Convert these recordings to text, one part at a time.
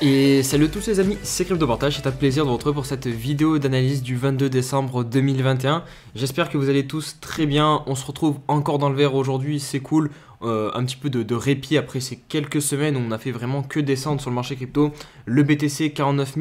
Et salut à tous les amis, c'est CryptoPartage, c'est un plaisir de vous retrouver pour cette vidéo d'analyse du 22 décembre 2021. J'espère que vous allez tous très bien, on se retrouve encore dans le vert aujourd'hui, c'est cool. Un petit peu de répit après ces quelques semaines où on a fait vraiment que descendre sur le marché crypto. Le BTC 49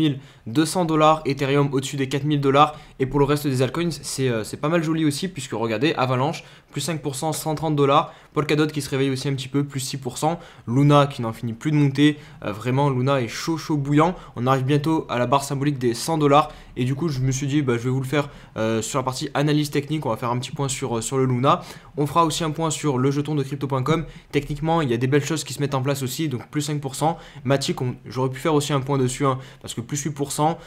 200 $, Ethereum au-dessus des 4000 $, et pour le reste des altcoins c'est pas mal joli aussi, puisque regardez, Avalanche plus 5%, 130 $, Polkadot qui se réveille aussi un petit peu, plus 6%, Luna qui n'en finit plus de monter, vraiment Luna est chaud bouillant, on arrive bientôt à la barre symbolique des 100 $, et du coup je me suis dit je vais vous le faire sur la partie analyse technique. On va faire un petit point sur le Luna, on fera aussi un point sur le jeton de crypto.com. Techniquement il y a des belles choses qui se mettent en place aussi, donc plus 5%, Matic j'aurais pu faire aussi un point dessus parce que plus 8%,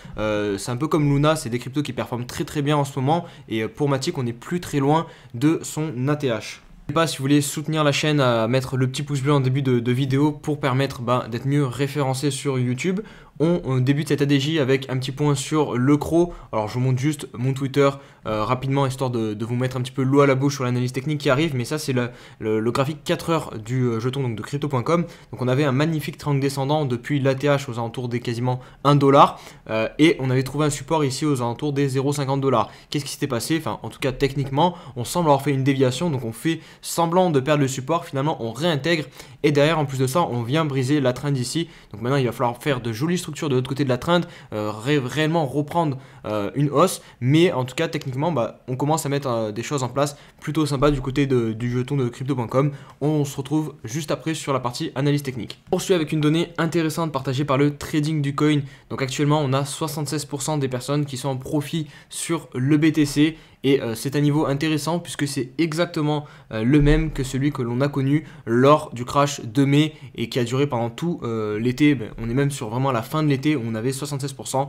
c'est un peu comme Luna, c'est des cryptos qui performent très bien en ce moment, et pour Matic on n'est plus très loin de son ATH. N'hésitez pas, si vous voulez soutenir la chaîne, à mettre le petit pouce bleu en début de vidéo pour permettre d'être mieux référencé sur YouTube. On débute cette ADJ avec un petit point sur le CRO. Alors je vous montre juste mon Twitter rapidement, histoire de vous mettre un petit peu l'eau à la bouche sur l'analyse technique qui arrive. Mais ça c'est le graphique 4 heures du jeton donc de crypto.com. Donc on avait un magnifique triangle descendant depuis l'ATH aux alentours des quasiment 1 $, et on avait trouvé un support ici aux alentours des 0,50 $. Qu'est-ce qui s'était passé? Enfin en tout cas techniquement on semble avoir fait une déviation, donc on fait semblant de perdre le support, finalement on réintègre, et derrière en plus de ça on vient briser la trend ici. Donc maintenant il va falloir faire de jolies structure de l'autre côté de la trend, réellement reprendre une hausse, mais en tout cas techniquement on commence à mettre des choses en place plutôt sympa du côté du jeton de crypto.com. On se retrouve juste après sur la partie analyse technique. On poursuit avec une donnée intéressante partagée par le trading du coin. Donc actuellement on a 76% des personnes qui sont en profit sur le BTC, et c'est un niveau intéressant puisque c'est exactement le même que celui que l'on a connu lors du crash de mai et qui a duré pendant tout l'été. On est même sur vraiment la fin de l'été où on avait 76%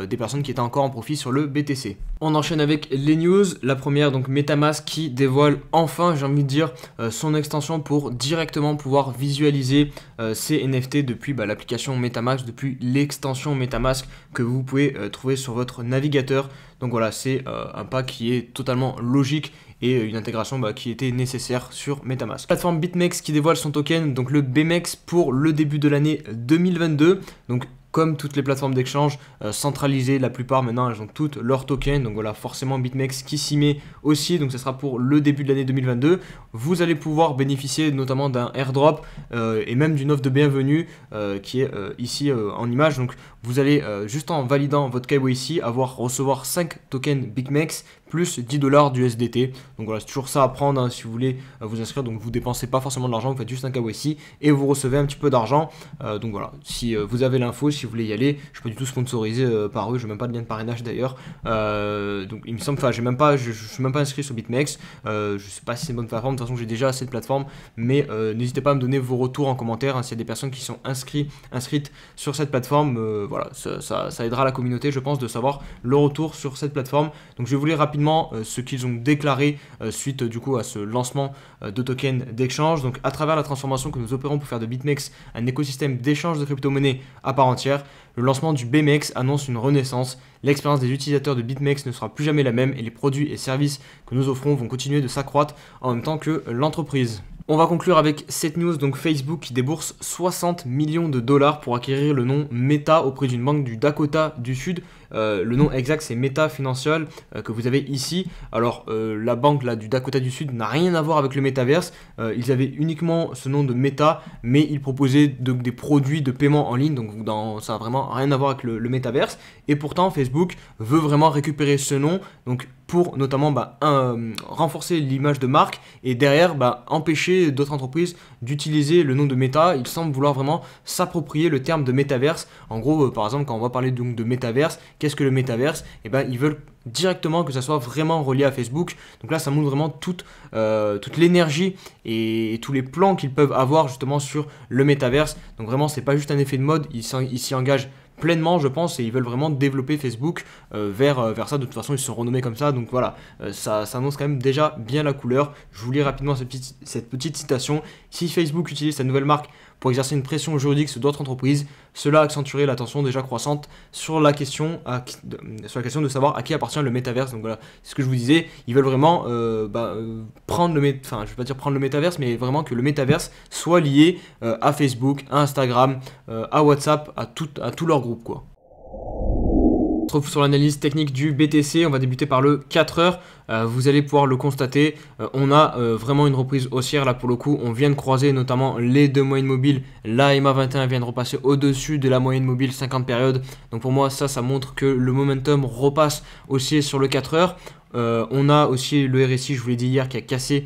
des personnes qui étaient encore en profit sur le BTC. On enchaîne avec les news. La première, donc MetaMask qui dévoile enfin, j'ai envie de dire, son extension pour directement pouvoir visualiser ces NFT depuis l'application MetaMask, depuis l'extension MetaMask que vous pouvez trouver sur votre navigateur. Donc voilà, c'est un pas qui est totalement logique et une intégration qui était nécessaire sur MetaMask. Plateforme BitMEX qui dévoile son token, donc le BMEX pour le début de l'année 2022. Donc comme toutes les plateformes d'échange centralisées, la plupart maintenant elles ont toutes leurs tokens. Donc voilà, forcément BitMEX qui s'y met aussi. Donc ça sera pour le début de l'année 2022. Vous allez pouvoir bénéficier notamment d'un airdrop et même d'une offre de bienvenue qui est ici en image. Donc vous allez juste en validant votre KYC recevoir 5 tokens BitMEX plus 10 $ d'USDT. Donc voilà, c'est toujours ça à prendre si vous voulez vous inscrire. Donc vous dépensez pas forcément de l'argent, vous faites juste un KYC et vous recevez un petit peu d'argent. Donc voilà, si vous avez l'info, si vous voulez y aller, je suis pas du tout sponsorisé par eux, je n'ai même pas de lien de parrainage d'ailleurs. Donc il me semble, enfin je suis même pas inscrit sur BitMEX. Je sais pas si c'est une bonne plateforme, de toute façon j'ai déjà assez de plateformes, mais n'hésitez pas à me donner vos retours en commentaire s'il y a des personnes qui sont inscrites sur cette plateforme. Voilà, ça aidera la communauté, je pense, de savoir le retour sur cette plateforme. Donc je vais vous lire rapidement ce qu'ils ont déclaré suite du coup à ce lancement de tokens d'échange. Donc à travers la transformation que nous opérons pour faire de BitMEX un écosystème d'échange de crypto-monnaies à part entière, le lancement du BMEX annonce une renaissance. L'expérience des utilisateurs de BitMEX ne sera plus jamais la même et les produits et services que nous offrons vont continuer de s'accroître en même temps que l'entreprise. On va conclure avec cette news, donc Facebook qui débourse 60 millions de $ pour acquérir le nom Meta auprès d'une banque du Dakota du Sud. Le nom exact c'est Meta Financial que vous avez ici. Alors la banque du Dakota du Sud n'a rien à voir avec le Metaverse. Ils avaient uniquement ce nom de Meta, mais ils proposaient des produits de paiement en ligne, donc ça n'a vraiment rien à voir avec le Metaverse. Et pourtant Facebook veut vraiment récupérer ce nom, donc pour notamment renforcer l'image de marque et derrière empêcher d'autres entreprises d'utiliser le nom de Meta. Ils semblent vouloir vraiment s'approprier le terme de Metaverse. En gros, par exemple, quand on va parler donc de Metaverse, qu'est-ce que le Metaverse? Ils veulent directement que ça soit vraiment relié à Facebook. Donc là ça montre vraiment toute l'énergie et tous les plans qu'ils peuvent avoir justement sur le Metaverse. Donc vraiment c'est pas juste un effet de mode, ils s'y engagent pleinement je pense, et ils veulent vraiment développer Facebook vers ça. De toute façon ils se sont renommés comme ça, donc voilà, ça annonce quand même déjà bien la couleur. Je vous lis rapidement cette petite citation. Si Facebook utilise sa nouvelle marque pour exercer une pression juridique sur d'autres entreprises. Cela accentuerait la tension déjà croissante sur la question de savoir à qui appartient le métaverse. Donc voilà, c'est ce que je vous disais, ils veulent vraiment prendre je vais pas dire prendre le métaverse, mais vraiment que le métaverse soit lié à Facebook, à Instagram, à WhatsApp, à tout leur groupe quoi. On se retrouve sur l'analyse technique du BTC, on va débuter par le 4 heures. Vous allez pouvoir le constater, on a vraiment une reprise haussière là pour le coup, on vient de croiser notamment les deux moyennes mobiles, la MA21 vient de repasser au-dessus de la moyenne mobile 50 périodes, donc pour moi ça montre que le momentum repasse haussier sur le 4 heures. On a aussi le RSI, je vous l'ai dit hier, qui a cassé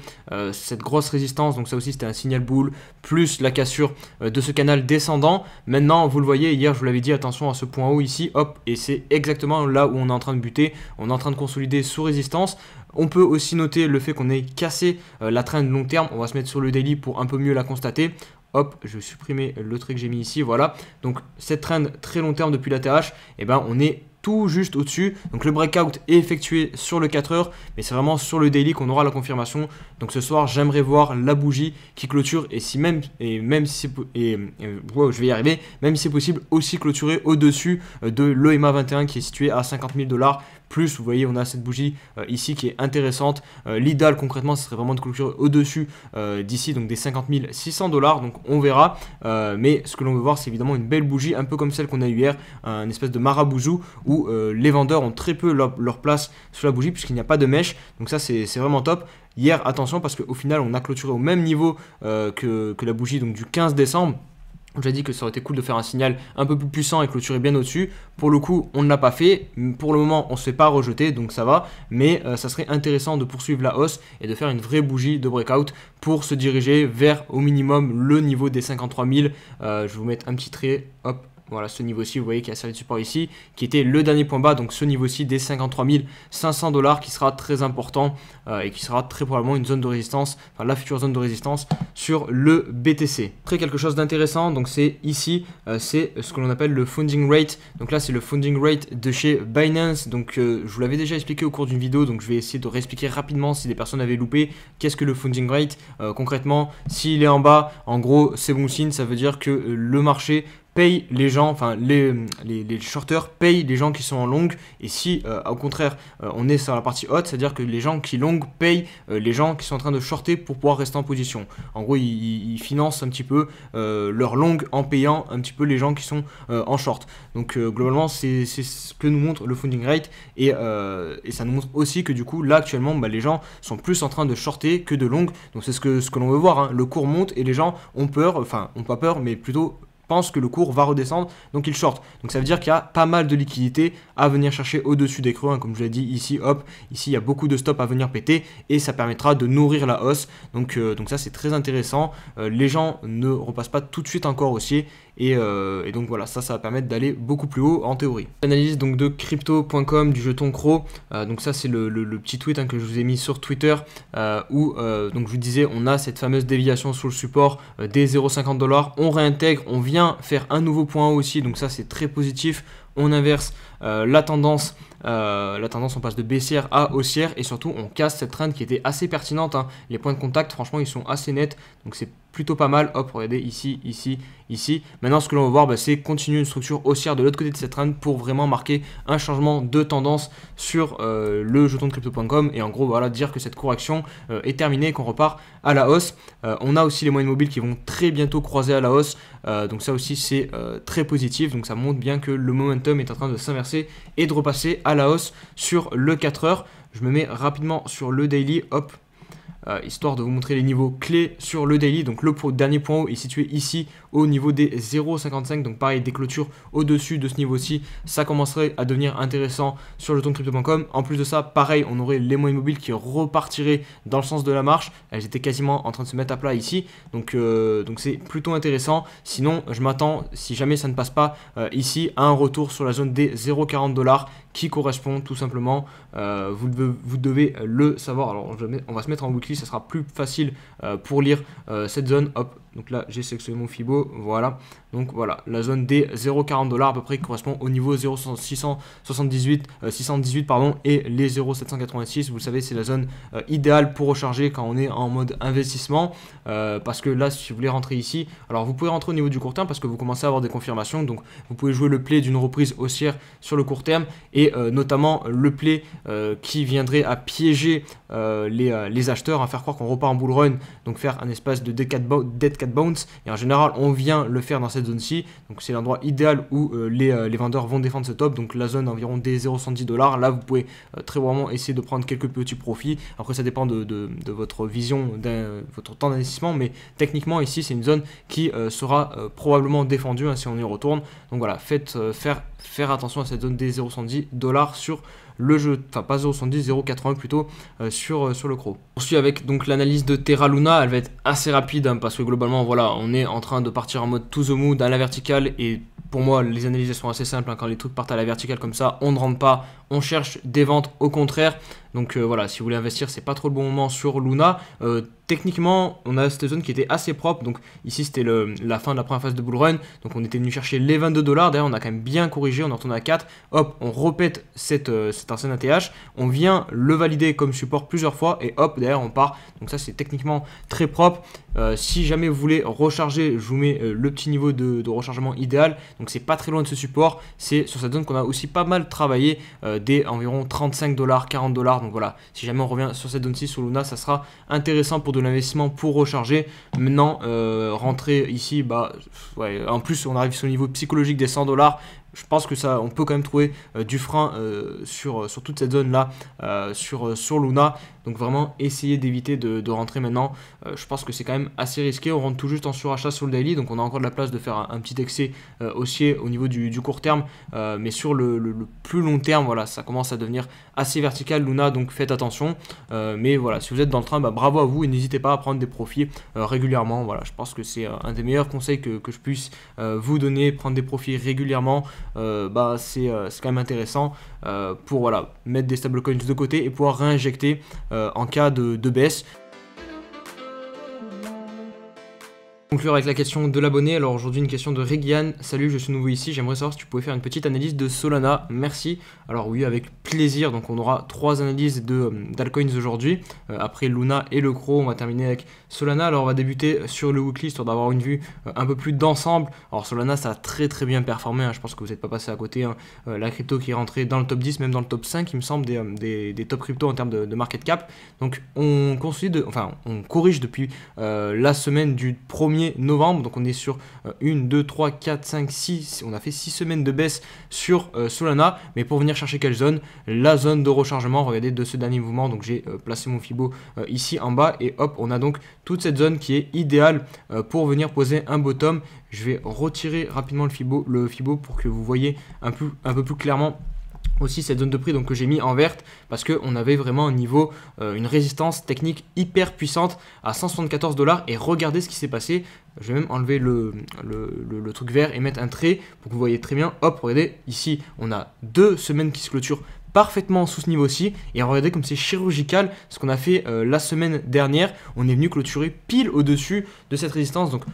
cette grosse résistance, donc ça aussi c'était un signal boule, plus la cassure de ce canal descendant. Maintenant vous le voyez, hier je vous l'avais dit, attention à ce point haut ici, hop, et c'est exactement là où on est en train de buter, on est en train de consolider sous résistance. On peut aussi noter le fait qu'on ait cassé la trend long terme, on va se mettre sur le daily pour un peu mieux la constater. Hop, je vais supprimer le trait que j'ai mis ici, voilà. Donc cette trend très long terme depuis la TH, eh ben, on est tout juste au-dessus. Donc le breakout est effectué sur le 4 heures, mais c'est vraiment sur le daily qu'on aura la confirmation. Donc ce soir, j'aimerais voir la bougie qui clôture et si même si c'est possible aussi clôturer au-dessus de l'EMA 21 qui est situé à 50 000 $. Plus, vous voyez, on a cette bougie ici qui est intéressante. L'idéal concrètement, ce serait vraiment de clôturer au-dessus d'ici, donc des 50 600 $. Donc on verra. Mais ce que l'on veut voir, c'est évidemment une belle bougie, un peu comme celle qu'on a eu hier, un espèce de maraboujou où les vendeurs ont très peu leur place sur la bougie puisqu'il n'y a pas de mèche. Donc ça, c'est vraiment top. Hier, attention, parce qu'au final, on a clôturé au même niveau que la bougie donc du 15 décembre. J'ai dit que ça aurait été cool de faire un signal un peu plus puissant et clôturer bien au-dessus. Pour le coup, on ne l'a pas fait. Pour le moment, on ne se fait pas rejeter, donc ça va. Mais ça serait intéressant de poursuivre la hausse et de faire une vraie bougie de breakout pour se diriger vers au minimum le niveau des 53 000. Je vais vous mettre un petit trait, hop. Voilà, ce niveau-ci, vous voyez qu'il y a servi de support ici, qui était le dernier point bas, donc ce niveau-ci des 53 500 $, qui sera très important et qui sera très probablement une zone de résistance, enfin la future zone de résistance sur le BTC. Après, quelque chose d'intéressant, donc c'est ici, c'est ce que l'on appelle le funding rate. Donc là, c'est le funding rate de chez Binance. Donc je vous l'avais déjà expliqué au cours d'une vidéo, donc je vais essayer de réexpliquer rapidement si des personnes avaient loupé. Qu'est-ce que le funding rate concrètement? S'il est en bas, en gros, c'est bon signe, ça veut dire que le marché paye les gens, enfin les shorters payent les gens qui sont en long, et si au contraire on est sur la partie haute, c'est-à-dire que les gens qui long payent les gens qui sont en train de shorter pour pouvoir rester en position. En gros, ils financent un petit peu leur long en payant un petit peu les gens qui sont en short. Donc globalement, c'est ce que nous montre le funding rate, et ça nous montre aussi que du coup là actuellement les gens sont plus en train de shorter que de long. Donc c'est ce que l'on veut voir, hein. Le cours monte et les gens ont peur, enfin ont pas peur, mais plutôt pense que le cours va redescendre, donc il short. Donc ça veut dire qu'il y a pas mal de liquidités à venir chercher au-dessus des creux, hein, comme je l'ai dit ici, hop, ici il y a beaucoup de stops à venir péter et ça permettra de nourrir la hausse. Donc ça c'est très intéressant. Les gens ne repassent pas tout de suite encore haussier et donc voilà, ça va permettre d'aller beaucoup plus haut en théorie. Analyse donc de crypto.com du jeton CRO. Donc ça c'est le petit tweet, hein, que je vous ai mis sur Twitter où donc je vous disais on a cette fameuse déviation sur le support des 0,50 $. On réintègre, on vient faire un nouveau point haut aussi, donc ça c'est très positif. On inverse la tendance, on passe de baissière à haussière et surtout on casse cette trend qui était assez pertinente, hein. Les points de contact franchement ils sont assez nets, donc c'est plutôt pas mal. Hop, regardez ici, ici, ici. Maintenant ce que l'on va voir, c'est continuer une structure haussière de l'autre côté de cette trend pour vraiment marquer un changement de tendance sur le jeton de crypto.com et en gros voilà, dire que cette correction est terminée et qu'on repart à la hausse. On a aussi les moyennes mobiles qui vont très bientôt croiser à la hausse, donc ça aussi c'est très positif, donc ça montre bien que le momentum est en train de s'inverser et de repasser à la hausse sur le 4 heures. Je me mets rapidement sur le daily, hop, histoire de vous montrer les niveaux clés sur le daily. Donc le dernier point haut est situé ici au niveau des 0,55, donc pareil, des clôtures au-dessus de ce niveau-ci, ça commencerait à devenir intéressant sur le jeton crypto.com. En plus de ça, pareil, on aurait les moyennes mobiles qui repartiraient dans le sens de la marche. Elles étaient quasiment en train de se mettre à plat ici, donc c'est plutôt intéressant. Sinon, je m'attends, si jamais ça ne passe pas ici, à un retour sur la zone des 0,40 $, qui correspond tout simplement. Vous devez le savoir. Alors on va se mettre en weekly, ça sera plus facile pour lire cette zone. Hop, donc là j'ai sélectionné mon Fibo, voilà. Donc voilà, la zone des 0,40$ à peu près qui correspond au niveau 618 pardon, et les 0,786. Vous le savez, c'est la zone idéale pour recharger quand on est en mode investissement. Parce que là, si vous voulez rentrer ici, alors vous pouvez rentrer au niveau du court terme parce que vous commencez à avoir des confirmations. Donc vous pouvez jouer le play d'une reprise haussière sur le court terme et notamment le play qui viendrait à piéger les acheteurs, à faire croire qu'on repart en bull run, donc faire un espace de dead cat bounce. Et en général, on vient le faire dans cette zone-ci. Donc c'est l'endroit idéal où les vendeurs vont défendre ce top. Donc la zone environ des 0,70$. Là, vous pouvez très vraiment essayer de prendre quelques petits profits. Après, ça dépend de votre vision, votre temps d'investissement. Mais techniquement, ici, c'est une zone qui sera probablement défendue si on y retourne. Donc voilà, faire attention à cette zone des 0,70$ sur le jeu, enfin pas 0,70, 0,80 plutôt sur le CRO. On poursuit avec donc l'analyse de Terra Luna. Elle va être assez rapide parce que globalement voilà, on est en train de partir en mode to the moon à la verticale et pour moi les analyses sont assez simples quand les trucs partent à la verticale comme ça, on ne rentre pas, on cherche des ventes au contraire. Donc voilà, si vous voulez investir, c'est pas trop le bon moment sur Luna. Techniquement, on a cette zone qui était assez propre. Donc ici, c'était la fin de la première phase de bull run. Donc on était venu chercher les 22$. D'ailleurs, on a quand même bien corrigé. On est retourné à 4. Hop, on répète cet ancien ATH. On vient le valider comme support plusieurs fois. Et hop, derrière, on part. Donc ça, c'est techniquement très propre. Si jamais vous voulez recharger, je vous mets le petit niveau de rechargement idéal. Donc c'est pas très loin de ce support. C'est sur cette zone qu'on a aussi pas mal travaillé. Des environ 35$, 40$. Donc voilà, si jamais on revient sur cette zone-ci sur Luna, ça sera intéressant pour de l'investissement pour recharger. Maintenant, rentrer ici, ouais, en plus on arrive sur le niveau psychologique des 100$. Je pense que ça, on peut quand même trouver du frein sur toute cette zone là sur Luna. Donc vraiment essayer d'éviter de rentrer maintenant. Je pense que c'est quand même assez risqué. On rentre tout juste en surachat sur le daily, donc on a encore de la place de faire un petit excès haussier au niveau du court terme. Mais sur le plus long terme, voilà, ça commence à devenir assez vertical Luna, donc faites attention. Mais voilà, si vous êtes dans le train, bravo à vous et n'hésitez pas à prendre des profits régulièrement. Voilà, je pense que c'est un des meilleurs conseils que je puisse vous donner. Prendre des profits régulièrement. C'est quand même intéressant pour voilà, mettre des stablecoins de côté et pouvoir réinjecter en cas de baisse. Conclure avec la question de l'abonné. Alors aujourd'hui une question de Regian. Salut, je suis nouveau ici, j'aimerais savoir si tu pouvais faire une petite analyse de Solana. Merci. Alors oui, avec plaisir. Donc on aura 3 analyses d'altcoins aujourd'hui. Après Luna et le CRO, on va terminer avec Solana. Alors on va débuter sur le weekly histoire d'avoir une vue un peu plus d'ensemble. Alors Solana, ça a très bien performé. Je pense que vous n'êtes pas passé à côté. La crypto qui est rentrée dans le top 10, même dans le top 5, il me semble, des top crypto en termes de market cap. Donc on corrige depuis la semaine du 1er novembre, donc on est sur 1, 2, 3, 4, 5, 6, on a fait 6 semaines de baisse sur Solana, mais pour venir chercher quelle zone? La zone de rechargement, regardez de ce dernier mouvement, donc j'ai placé mon Fibo ici en bas, et hop, on a donc toute cette zone qui est idéale pour venir poser un bottom. Je vais retirer rapidement le Fibo pour que vous voyez un peu plus clairement aussi cette zone de prix donc, que j'ai mis en verte parce qu'on avait vraiment un niveau, une résistance technique hyper puissante à 174$ et regardez ce qui s'est passé. Je vais même enlever le truc vert et mettre un trait pour que vous voyez très bien. Hop, regardez, ici on a 2 semaines qui se clôturent parfaitement sous ce niveau-ci et regardez comme c'est chirurgical ce qu'on a fait la semaine dernière. On est venu clôturer pile au-dessus de cette résistance. Donc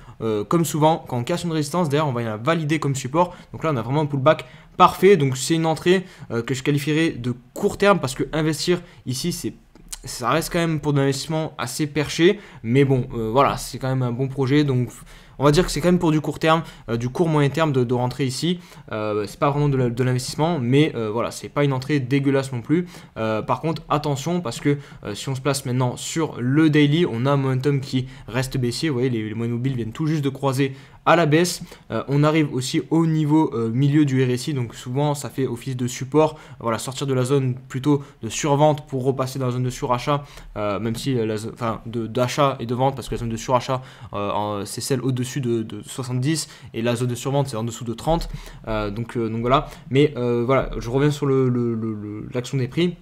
comme souvent quand on casse une résistance, d'ailleurs on va la valider comme support. Donc là on a vraiment un pullback parfait. Donc c'est une entrée que je qualifierais de court terme parce que investir ici ça reste quand même pour de l'investissement assez perché, mais bon voilà, c'est quand même un bon projet. Donc on va dire que c'est quand même pour du court terme, du court moyen terme de rentrer ici. C'est pas vraiment de l'investissement, mais voilà, c'est pas une entrée dégueulasse non plus. Par contre, attention parce que si on se place maintenant sur le daily, on a un momentum qui reste baissier. Vous voyez, les moyennes mobiles viennent tout juste de croiser à la baisse. On arrive aussi au niveau milieu du RSI, donc souvent ça fait office de support. Voilà, sortir de la zone plutôt de survente pour repasser dans la zone de surachat, même si d'achat et de vente, parce que la zone de surachat c'est celle au-dessus de 70 et la zone de survente c'est en dessous de 30. Donc voilà, mais voilà, je reviens sur l'action des prix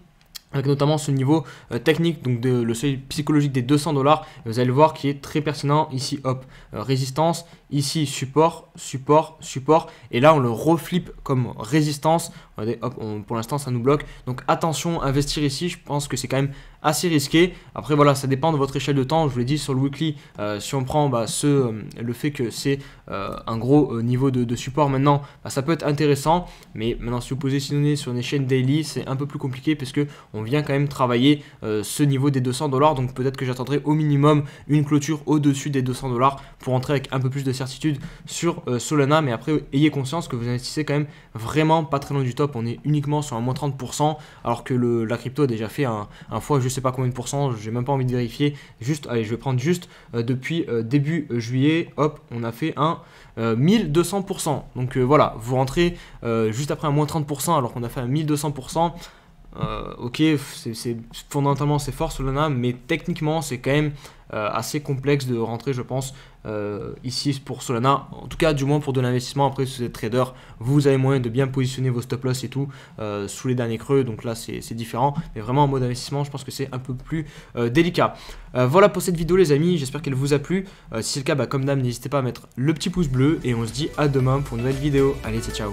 avec notamment ce niveau technique, donc le seuil psychologique des 200$, vous allez le voir qui est très pertinent ici. Hop, résistance ici support, support, support, et là on le reflippe comme résistance. Regardez, hop, pour l'instant ça nous bloque, donc attention, investir ici, je pense que c'est quand même assez risqué. Après voilà, ça dépend de votre échelle de temps, je vous l'ai dit sur le weekly, si on prend le fait que c'est un gros niveau de support maintenant, ça peut être intéressant, mais maintenant si vous positionnez sur une échelle daily, c'est un peu plus compliqué parce que on vient quand même travailler ce niveau des 200 $, donc peut-être que j'attendrai au minimum une clôture au-dessus des 200 $ pour entrer avec un peu plus de certitude sur Solana. Mais après, ayez conscience que vous investissez quand même vraiment pas très loin du top. On est uniquement sur un moins 30%, alors que la crypto a déjà fait un fois je sais pas combien de pourcents, j'ai même pas envie de vérifier. Juste, allez, je vais prendre juste depuis début juillet, hop, on a fait un 1200%. Donc voilà, vous rentrez juste après un moins 30% alors qu'on a fait un 1200%. Ok, fondamentalement c'est fort Solana, mais techniquement c'est quand même assez complexe de rentrer, je pense, ici pour Solana. En tout cas, du moins pour de l'investissement. Après, si vous êtes trader, vous avez moyen de bien positionner vos stop loss et tout sous les derniers creux. Donc là, c'est différent. Mais vraiment en mode investissement, je pense que c'est un peu plus délicat. Voilà pour cette vidéo, les amis. J'espère qu'elle vous a plu. Si c'est le cas, comme d'hab, n'hésitez pas à mettre le petit pouce bleu. Et on se dit à demain pour une nouvelle vidéo. Allez, ciao.